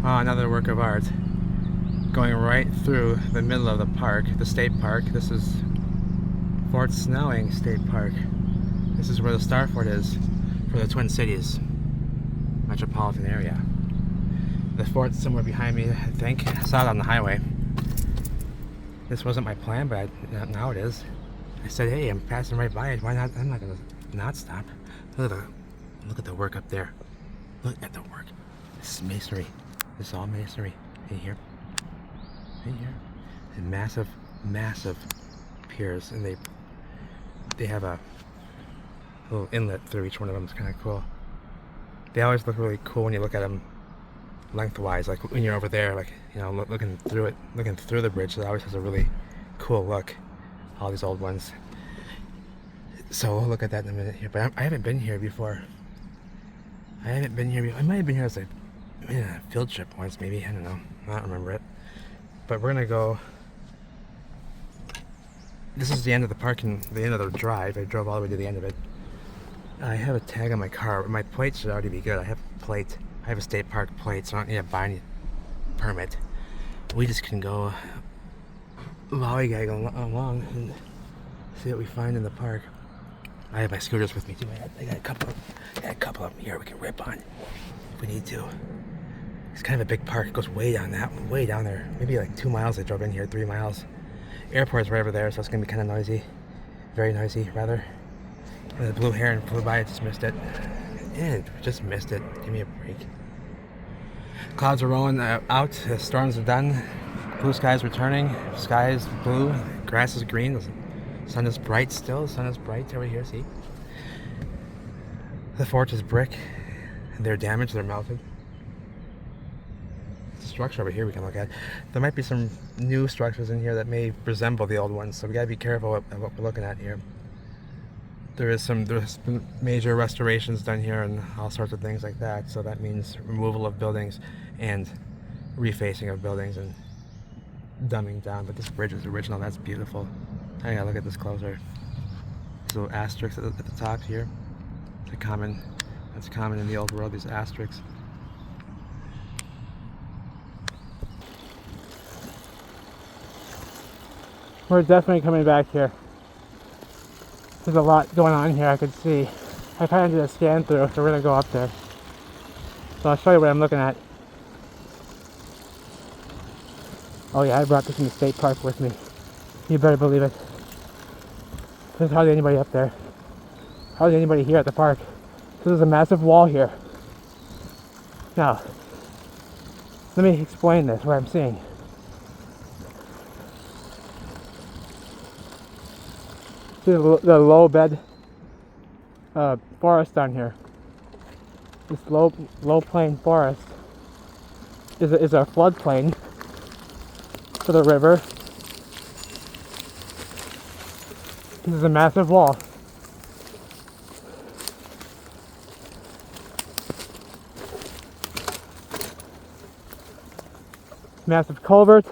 Another work of art going right through the middle of the park, the state park. This is Fort Snelling State Park. This is where the Star Fort is for the Twin Cities metropolitan area. The fort's somewhere behind me, I think. I saw it on the highway. This wasn't my plan, but now it is. I said, hey, I'm passing right by it. Why not? I'm not gonna not stop. Look at the work up there. Look at the work. This is masonry. This is all masonry. In here. And massive piers, and they have a little inlet through each one of them. It's kind of cool. They always look really cool when you look at them lengthwise, like when you're over there, like, you know, looking through the bridge. It always has a really cool look. All these old ones. So we'll look at that in a minute here. But I haven't been here before. I might have been here as a field trip once, maybe. I don't know. I don't remember it. But we're gonna go. This is the end of the parking, the end of the drive. I drove all the way to the end of it. I have a tag on my car. My plate should already be good. I have a plate. I have a state park plate, so I don't need to buy any permit. We just can go lollygag along and see what we find in the park. I have my scooters with me too. I got a couple of them here we can rip on if we need to. It's kind of a big park. It goes way down there. Maybe like 2 miles I drove in here, 3 miles. Airport's right over there, so it's gonna be kind of noisy. Very noisy, rather. The blue heron flew by, I just missed it. Just missed it. Give me a break. Clouds are rolling out. The storms are done. Blue skies returning. Sky is blue. Grass is green. The sun is bright still. The sun is bright over here, see? The fort is brick. They're damaged. They're melted. There's a structure over here we can look at. There might be some new structures in here that may resemble the old ones, so we gotta be careful of what we're looking at here. There's been major restorations done here and all sorts of things like that, so that means removal of buildings and refacing of buildings and dumbing down. But this bridge is original. That's beautiful. I gotta look at this closer. These little asterisks at the top here. That's common in the old world, these asterisks. We're definitely coming back here. There's a lot going on here, I could see. I kind of did a scan through, so we're gonna go up there. So I'll show you what I'm looking at. Oh yeah, I brought this in the state park with me. You better believe it. There's hardly anybody up there. Hardly anybody here at the park. So there's a massive wall here. Now, let me explain this, what I'm seeing. See the low bed forest down here. This low plain forest is a floodplain for the river. This is a massive wall. Massive culvert.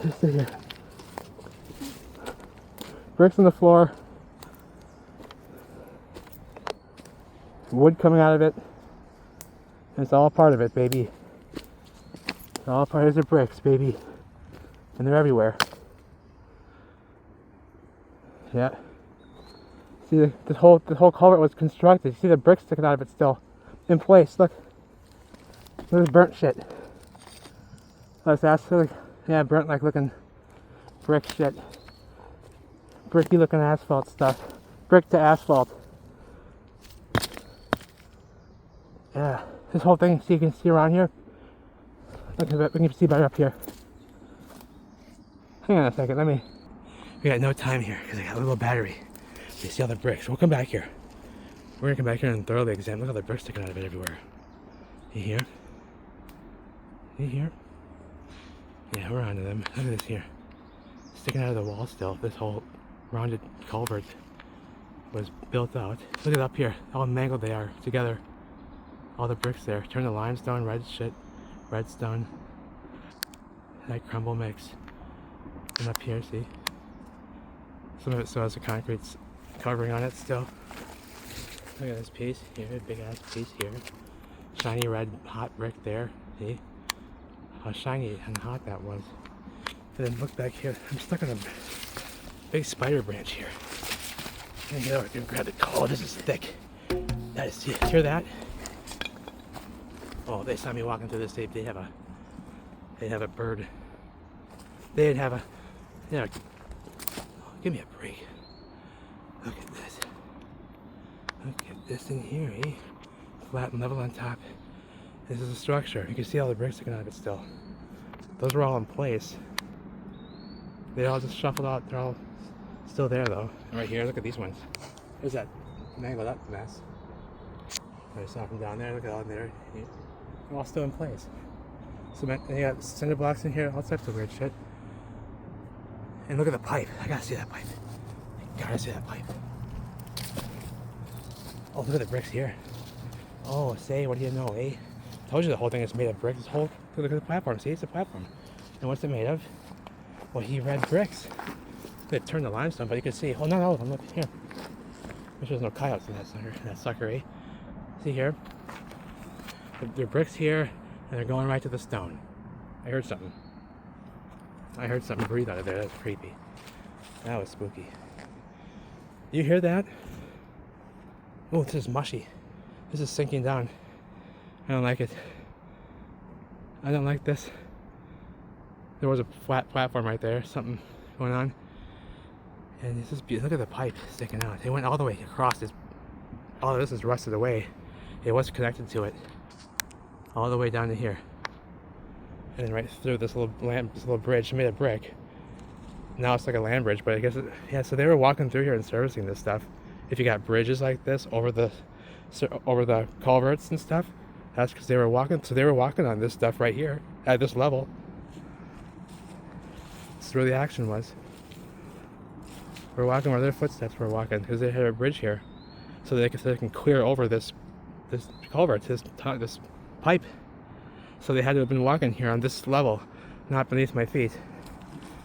Just sit here. Bricks on the floor. Wood coming out of it. And it's all part of it, baby. It's all part of the bricks, baby. And they're everywhere. Yeah. See, this whole culvert was constructed. You see the bricks sticking out of it still. In place, look. There's burnt shit. Let's ask, yeah, burnt like looking brick shit. Bricky looking asphalt stuff. Brick to asphalt. Yeah, this whole thing, so you can see around here. Look at it, we can see better up here. Hang on a second, we got no time here because I got a little battery. You see all the bricks. We'll come back here. We're gonna come back here and thoroughly examine. Look at all the bricks sticking out of it everywhere. You hear? You hear? Yeah, we're onto them. Look at this here. Sticking out of the wall still. This whole rounded culvert was built out. Look at up here. How mangled they are together. All the bricks there. Turn to limestone, redstone. That crumble mix. And up here, see? Some of it still has a concrete covering on it still. Look at this piece here, big ass piece here. Shiny red hot brick there. See? How shiny and hot that was. And then look back here. I'm stuck on a big spider branch here. I'm gonna get over here and grab it. Oh, this is thick. That is, hear that? Oh, they saw me walking through this. They'd have a bird. They'd have a, oh, give me a break. Look at this. Look at this in here, eh? Flat and level on top. This is a structure. You can see all the bricks sticking out of it still. Those were all in place. They all just shuffled out. They're all still there though. And right here, look at these ones. There's that mangled up mess. I saw from down there. Look at all there. They're all still in place. Cement. And you got cinder blocks in here. All types of weird shit. And look at the pipe. I gotta see that pipe. I gotta see that pipe. Oh, look at the bricks here. Oh, say, what do you know, eh? Told you the whole thing is made of bricks. This whole, look at the platform. See, it's a platform. And what's it made of? Well, he read bricks. They turned the limestone, but you can see. Oh, not all of them. Look here. Wish there's no coyotes in that sucker, eh? See here? They're bricks here, and they're going right to the stone. I heard something. I heard something breathe out of there. That's creepy. That was spooky. You hear that? Oh, this is mushy. This is sinking down. I don't like it. I don't like this. There was a flat platform right there. Something going on. And this is beautiful. Look at the pipe sticking out. It went all the way across this. All of this is rusted away. It was connected to it. All the way down to here. And then right through this little bridge made of brick. Now it's like a land bridge, but I guess yeah, so they were walking through here and servicing this stuff. If you got bridges like this over the culverts and stuff, that's because they were walking. So they were walking on this stuff right here at this level. That's where the action was. We're walking where their footsteps were walking because they had a bridge here, so they can clear over this culvert, this pipe. So they had to have been walking here on this level, not beneath my feet.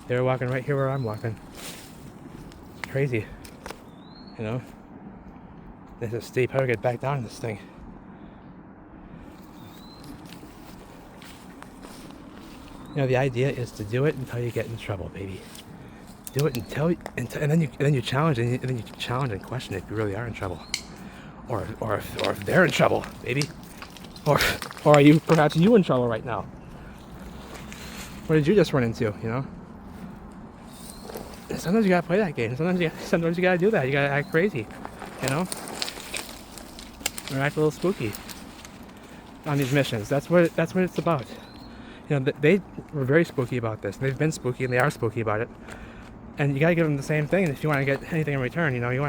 They were walking right here where I'm walking. Crazy, you know. This is steep. How do I get back down this thing? You know, the idea is to do it until you get in trouble, baby. Do it until and then you challenge and then you challenge and question if you really are in trouble, or if they're in trouble, baby, or are you perhaps in trouble right now? What did you just run into? You know. And sometimes you gotta play that game. Sometimes you gotta do that. You gotta act crazy, you know, or act a little spooky on these missions. That's what it's about. You know, they were very spooky about this. They've been spooky and they are spooky about it. And you gotta give them the same thing. If you want to get anything in return, you know, you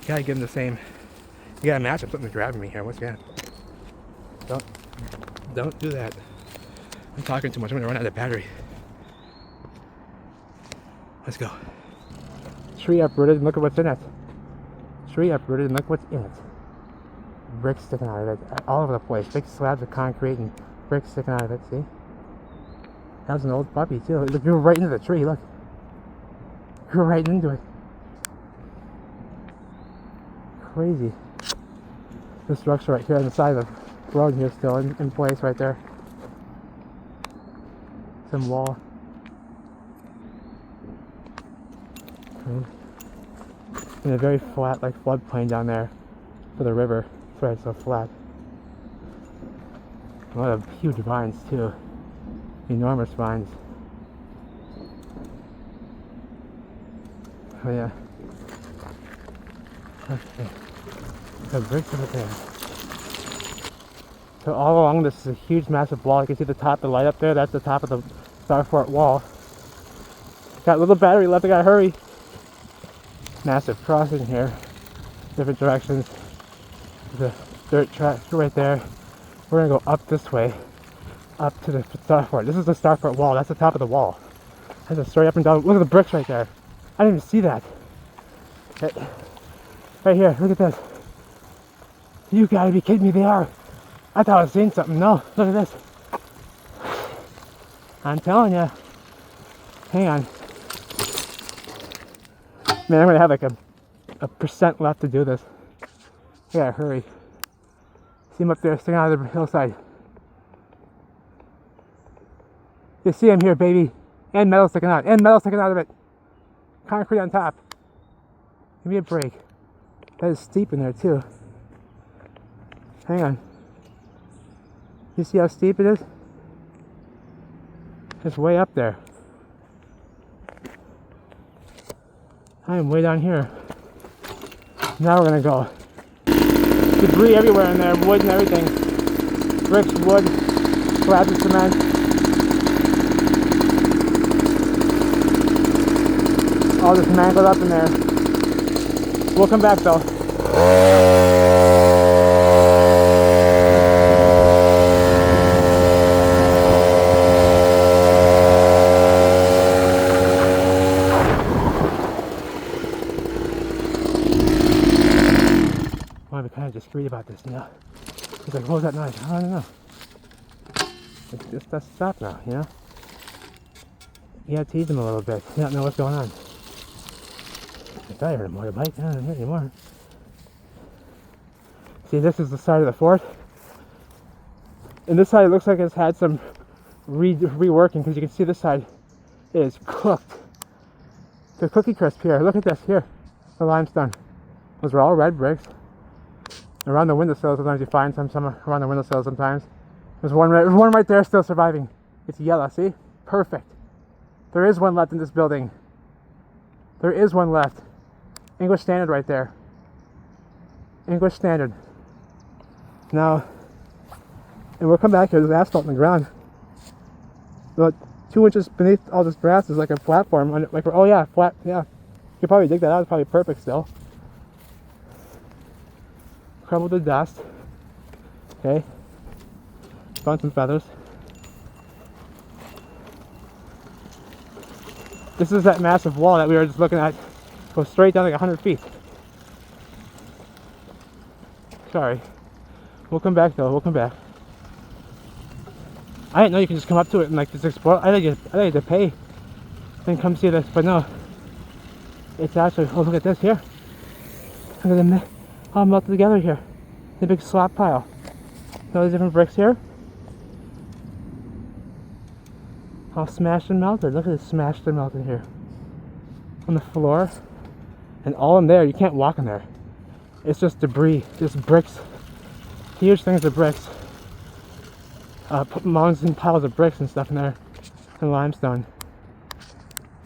gotta give them the same. You gotta match up. Something's grabbing me here. What's that? Don't do that. I'm talking too much. I'm gonna run out of battery. Let's go. Tree uprooted and look at what's in it. Tree uprooted and look what's in it. Bricks sticking out of it all over the place. Big slabs of concrete and bricks sticking out of it. See? That was an old puppy too. Look, grew right into the tree. Look. Grew right into it. Crazy. The structure right here on the side of the road here still in place right there. Some wall. And a very flat, like floodplain down there for the river. That's why it's so flat. A lot of huge vines too. Enormous vines. Oh yeah. Okay. The bricks over there. So all along this is a huge massive wall. You can see the top, the light up there, that's the top of the Starfort wall. Got a little battery left, I gotta hurry. Massive crossing here. Different directions. There's a dirt track right there. We're gonna go up this way. Up to the Starfort. This is the Starfort wall, that's the top of the wall. That's a straight up and down. Look at the bricks right there. I didn't even see that. Right here, look at this. You gotta be kidding me, they are. I thought I was seeing something. No, look at this. I'm telling you. Hang on. Man, I'm gonna have like a percent left to do this. gotta hurry. See him up there sticking out of the hillside. You see him here, baby. And metal sticking out. And metal sticking out of it. Concrete on top. Give me a break. That is steep in there too. Hang on. You see how steep it is? It's way up there. I am way down here. Now we're gonna go. Debris everywhere in there, wood and everything. Bricks, wood, slabs of cement. All just mangled up in there. We'll come back though. I want to be kind of discreet about this, you know. He's like, what was that noise? I don't know. It's just that stop now, you know. You gotta tease him a little bit. You don't know what's going on. I thought I heard a motorbike. I don't hear anymore. See, this is the side of the fort. And this side, it looks like it's had some reworking, because you can see this side is cooked. The cookie crisp here. Look at this here. The limestone. Those were all red bricks. Around the windowsill, sometimes you find some around the windowsill sometimes. There's one right there still surviving. It's yellow, see? Perfect. There is one left in this building. There is one left. English Standard right there. English Standard. Now, and we'll come back here, there's asphalt on the ground. About 2 inches beneath all this grass is like a platform. Like, oh yeah, flat, yeah. You could probably dig that out, it's probably perfect still. Crumbled to dust. Okay. Found some feathers. This is that massive wall that we were just looking at. Goes straight down like 100 feet. Sorry. We'll come back though, we'll come back. I didn't know you could just come up to it and like just explore. I thought you had to pay and come see this, but no. It's actually, oh look at this here. Look at the all melted together here. The big slab pile. All these different bricks here. All smashed and melted. Look at this smashed and melted here. On the floor. And all in there, you can't walk in there. It's just debris, just bricks. Huge things of bricks. Put mounds and piles of bricks and stuff in there. And limestone.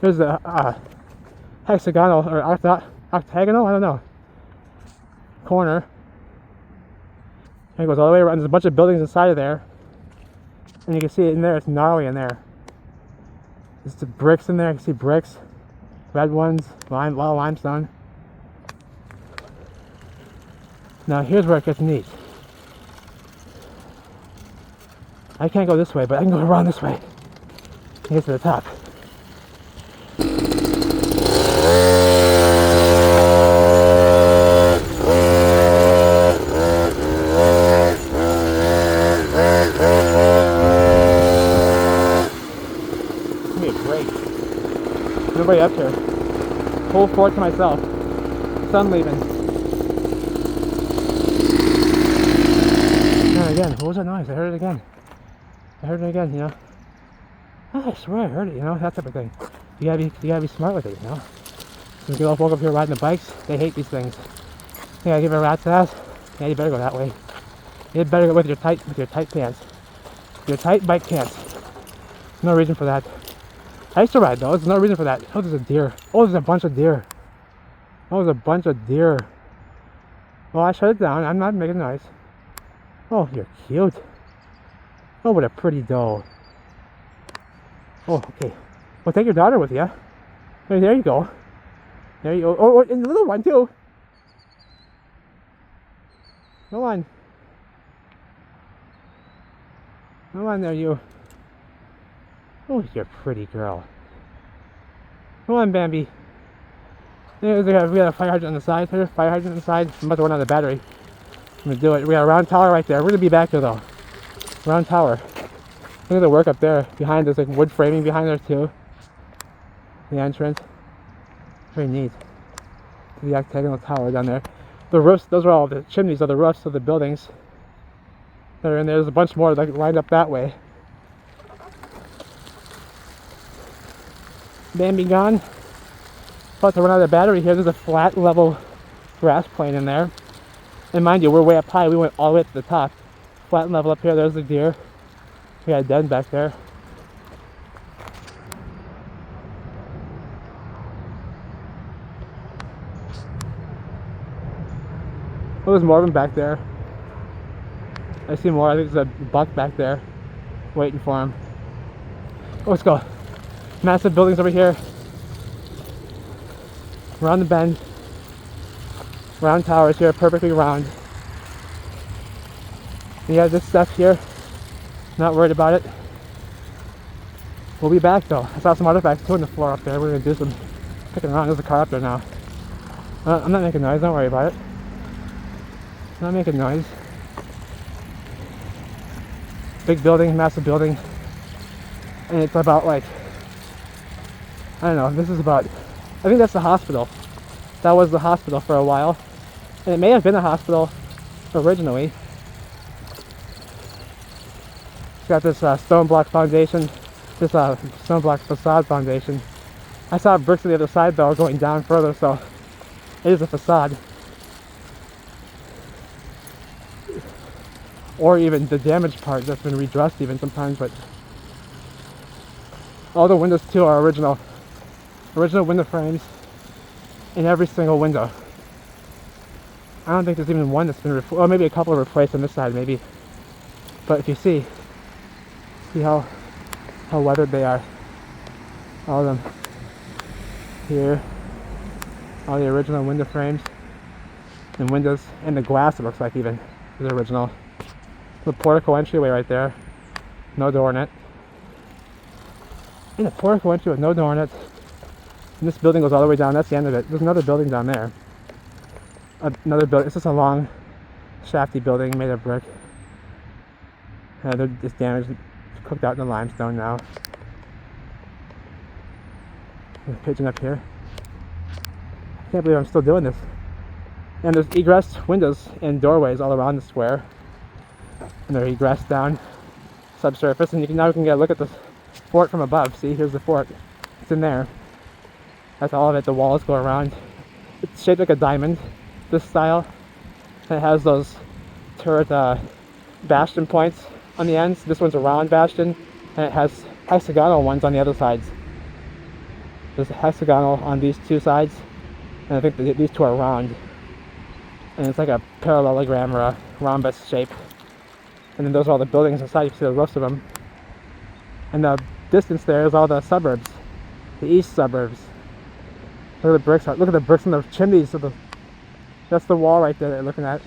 There's a hexagonal, or octagonal, I don't know. Corner. And it goes all the way around. There's a bunch of buildings inside of there. And you can see it in there, it's gnarly in there. There's the bricks in there, I can see bricks. Red ones, a lot of limestone. Now here's where it gets neat. I can't go this way, but I can go around this way and get to the top. Give me a break. Nobody up here. Whole fort to myself. Sun leaving. Now again, what was that noise? I heard it again. You know. Oh, I swear I heard it, you know, that type of thing. You gotta be smart with it, you know. Some girls walk up here riding the bikes, they hate these things. Think I give a rat's ass? Yeah, you better go that way. You better go with your tight pants. Your tight bike pants. No reason for that. I used to ride those, there's no reason for that. Oh, there's a deer. Oh, there's a bunch of deer. Oh, there's a bunch of deer. Well, I shut it down, I'm not making noise. Oh, you're cute. Oh, what a pretty doe. Oh, okay. Well, take your daughter with you. There you go. There you go. Oh, and the little one, too. Go on. Come on there, you. Oh, you're a pretty girl. Come on, Bambi. We got a fire hydrant on the side. There's a fire hydrant on the side. I'm about to run out of battery. I'm going to do it. We got a round tower right there. We're going to be back there, though. Round tower. Look at the work up there. Behind, there's like wood framing behind there, too. The entrance. Very neat. The octagonal tower down there. The roofs, those are all the chimneys of the roofs of the buildings that are in there. There's a bunch more like lined up that way. Bambi gone. About to run out of battery here. There's a flat level grass plain in there. And mind you, we're way up high. We went all the way to the top. Flat level up here. There's the deer. We got a den back there. Oh, there's more of them back there. I see more. I think there's a buck back there waiting for him. Oh, let's go. Massive buildings over here. Around the bend. Round towers here, perfectly round. And you have this stuff here. Not worried about it. We'll be back though. I saw some artifacts too on the floor up there. We're gonna do some picking around. There's a car up there now. I'm not making noise. Don't worry about it. Not making noise. Big building, massive building. And it's about like, I don't know, this is about, I think that's the hospital. That was the hospital for a while. And it may have been a hospital originally. It's got this stone block foundation, this stone block facade foundation. I saw bricks on the other side though going down further, so it is a facade. Or even the damaged part that's been redressed even sometimes, but all the windows too are original window frames in every single window. I don't think there's even one that's been or maybe a couple are replaced on this side maybe. But if you see how weathered they are. All of them. Here. All the original window frames and windows, and the glass it looks like even is original. The portico entryway right there. No door in it. And a portico entry with no door in it. And this building goes all the way down. That's the end of it. There's another building down there. Another building. It's just a long, shafty building made of brick. They're just damaged, cooked out in the limestone now. There's a pigeon up here. I can't believe I'm still doing this. And there's egress windows and doorways all around the square. And they're egress down subsurface. And now we can get a look at the fort from above. See, here's the fort. It's in there. That's all of it. The walls go around. It's shaped like a diamond, this style. And it has those turret bastion points on the ends. This one's a round bastion, and it has hexagonal ones on the other sides. There's a hexagonal on these two sides, and I think these two are round. And it's like a parallelogram or a rhombus shape. And then those are all the buildings inside. You can see the roofs of them. And the distance there is all the suburbs, the east suburbs. Look at the bricks. Look at the bricks and the chimneys of the. That's the wall right there that you're looking at.